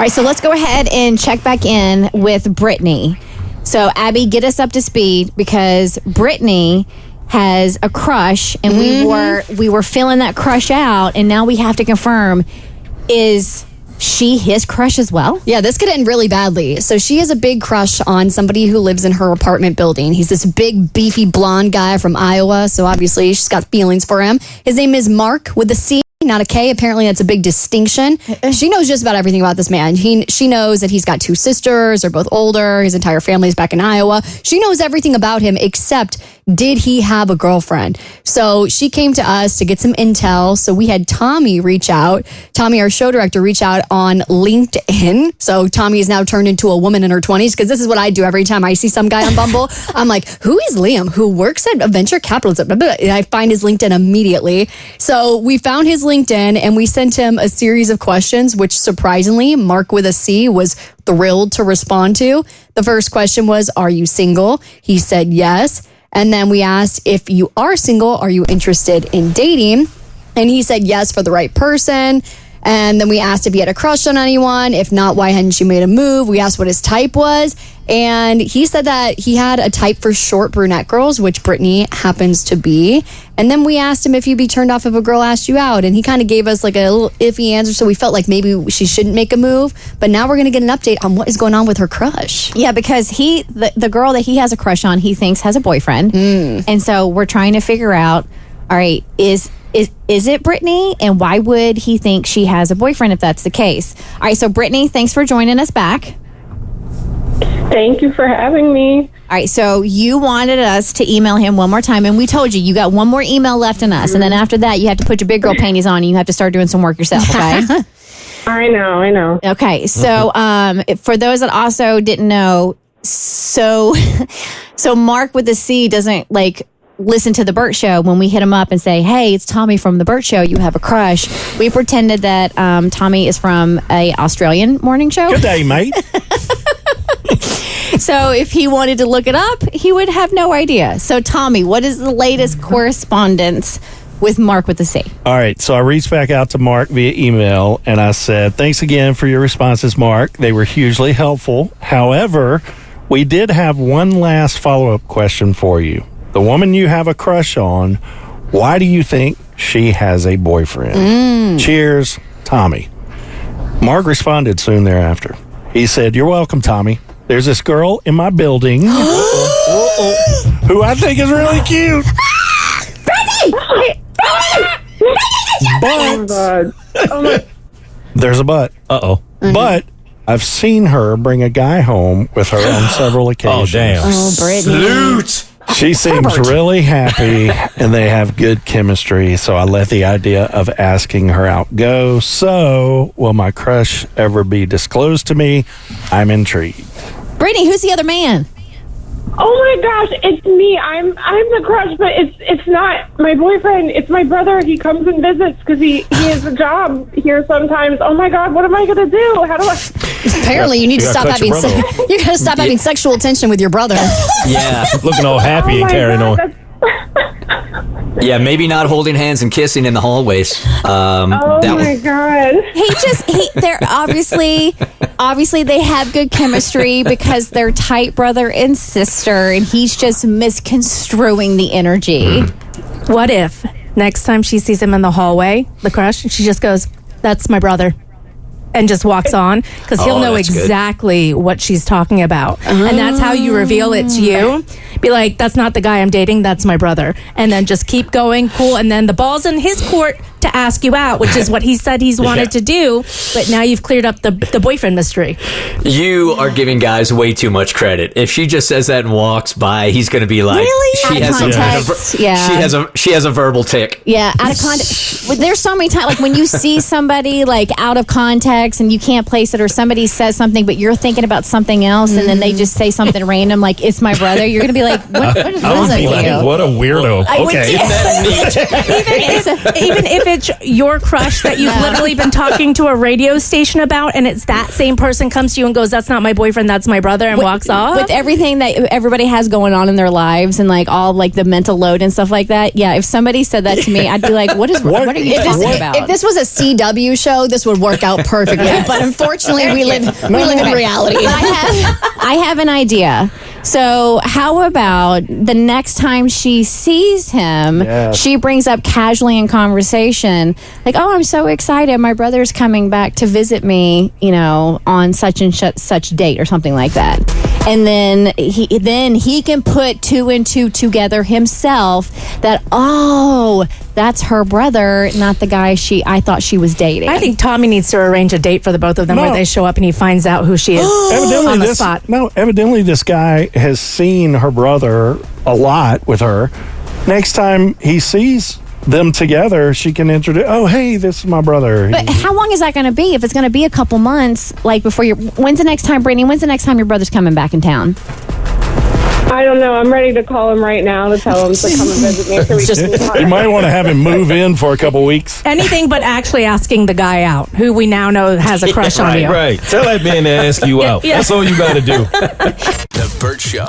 right, so let's go ahead and check back in with Brittany. So, Abby, get us up to speed because Brittany has a crush, and we were feeling that crush out, and now we have to confirm, is she his crush as well? Yeah, this could end really badly. So she has a big crush on somebody who lives in her apartment building. He's this big, beefy, blonde guy from Iowa, so obviously she's got feelings for him. His name is Mark with a C, not a K. Apparently that's a big distinction. She knows just about everything about this man. She knows that he's got 2 sisters. They're both older. His entire family's back in Iowa. She knows everything about him except did he have a girlfriend? So she came to us to get some intel. So we had Tommy reach out. Tommy, our show director, reach out on LinkedIn. So Tommy is now turned into a woman in her 20s because this is what I do every time I see some guy on Bumble. I'm like, who is Liam? Who works at venture capitalism? And I find his LinkedIn immediately. So we found his LinkedIn and we sent him a series of questions, which surprisingly, Mark with a C was thrilled to respond to. The first question was, are you single? He said yes. And then we asked, if you are single, are you interested in dating? And he said yes for the right person. And then we asked if he had a crush on anyone. If not, why hadn't you made a move? We asked what his type was. And he said that he had a type for short brunette girls, which Brittany happens to be. And then we asked him if you'd be turned off if a girl asked you out. And he kind of gave us like a little iffy answer. So we felt like maybe she shouldn't make a move. But now we're going to get an update on what is going on with her crush. Yeah, because the girl that he has a crush on, he thinks has a boyfriend. And so we're trying to figure out, all right, is it Brittany? And why would he think she has a boyfriend if that's the case? All right, so Brittany, thanks for joining us back. Thank you for having me. All right, so you wanted us to email him one more time, and we told you got one more email left in us, and then after that, you have to put your big girl panties on, and you have to start doing some work yourself, okay? I know. Okay, so for those that also didn't know, so Mark with the C doesn't listen to the Bert Show. When we hit him up and say, hey, it's Tommy from the Bert Show, you have a crush, we pretended that Tommy is from a Australian morning show. Good day, mate. So if he wanted to look it up, he would have no idea. So Tommy, what is the latest correspondence with Mark with the C? All right, so I reached back out to Mark via email and I said, thanks again for your responses, Mark. They were hugely helpful. However, we did have one last follow-up question for you. The woman you have a crush on, why do you think she has a boyfriend? Cheers, Tommy. Mark responded soon thereafter. He said, you're welcome, Tommy. There's this girl in my building who I think is really cute. But there's a but. Uh-oh. But I've seen her bring a guy home with her on several occasions. Oh, damn. Oh, Brittany. She seems really happy, and they have good chemistry, so I let the idea of asking her out go. So, will my crush ever be disclosed to me? I'm intrigued. Brittany, who's the other man? Oh my gosh, it's me. I'm the crush, but it's not my boyfriend. It's my brother. He comes and visits because he has a job here sometimes. Oh my God, what am I gonna do? How do I? Apparently, you need to stop having you got to stop having sexual tension with your brother. Yeah, looking all happy and carrying on. Yeah, maybe not holding hands and kissing in the hallways. Oh my God. They're obviously they have good chemistry because they're tight brother and sister, and he's just misconstruing the energy. What if next time she sees him in the hallway, the crush, she just goes, that's my brother, and just walks on, because he'll know exactly what she's talking about. And that's how you reveal it's you. Be like, that's not the guy I'm dating, that's my brother. And then just keep going, cool. And then the ball's in his court to ask you out, which is what he said he's wanted to do. But now you've cleared up the boyfriend mystery. You are giving guys way too much credit. If she just says that and walks by, he's going to be like, really? She has a verbal tick. Yeah, out of context. There's so many times, like when you see somebody like out of context and you can't place it, or somebody says something but you're thinking about something else, and then they just say something random like, it's my brother, you're going to be like, what is I would be like, what a weirdo. Even if message your crush that you've literally been talking to a radio station about, and it's that same person comes to you and goes, "That's not my boyfriend, that's my brother," and walks off? With everything that everybody has going on in their lives and like all like the mental load and stuff like that. Yeah, if somebody said that to me, I'd be like, what are you talking about? If this was a CW show, this would work out perfectly. But unfortunately, we live in reality. I have an idea. So how about the next time she sees him, she brings up casually in conversation, like, "Oh, I'm so excited. My brother's coming back to visit me, on such and such date," or something like that. And then he can put two and two together himself that, oh, that's her brother, not the guy I thought she was dating. I think Tommy needs to arrange a date for the both of them where they show up and he finds out who she is on the spot. No, evidently this guy has seen her brother a lot with her. Next time he sees them together, she can introduce, "Oh, hey, this is my brother." But how long is that going to be? If it's going to be a couple months, like before when's the next time, Brittany, when's the next time your brother's coming back in town? I don't know. I'm ready to call him right now to tell him to come and visit me. So we can You might want to have him move in for a couple weeks. Anything but actually asking the guy out, who we now know has a crush on you. Right. Tell that man to ask you out. Yeah. That's all you got to do. The Bert Show.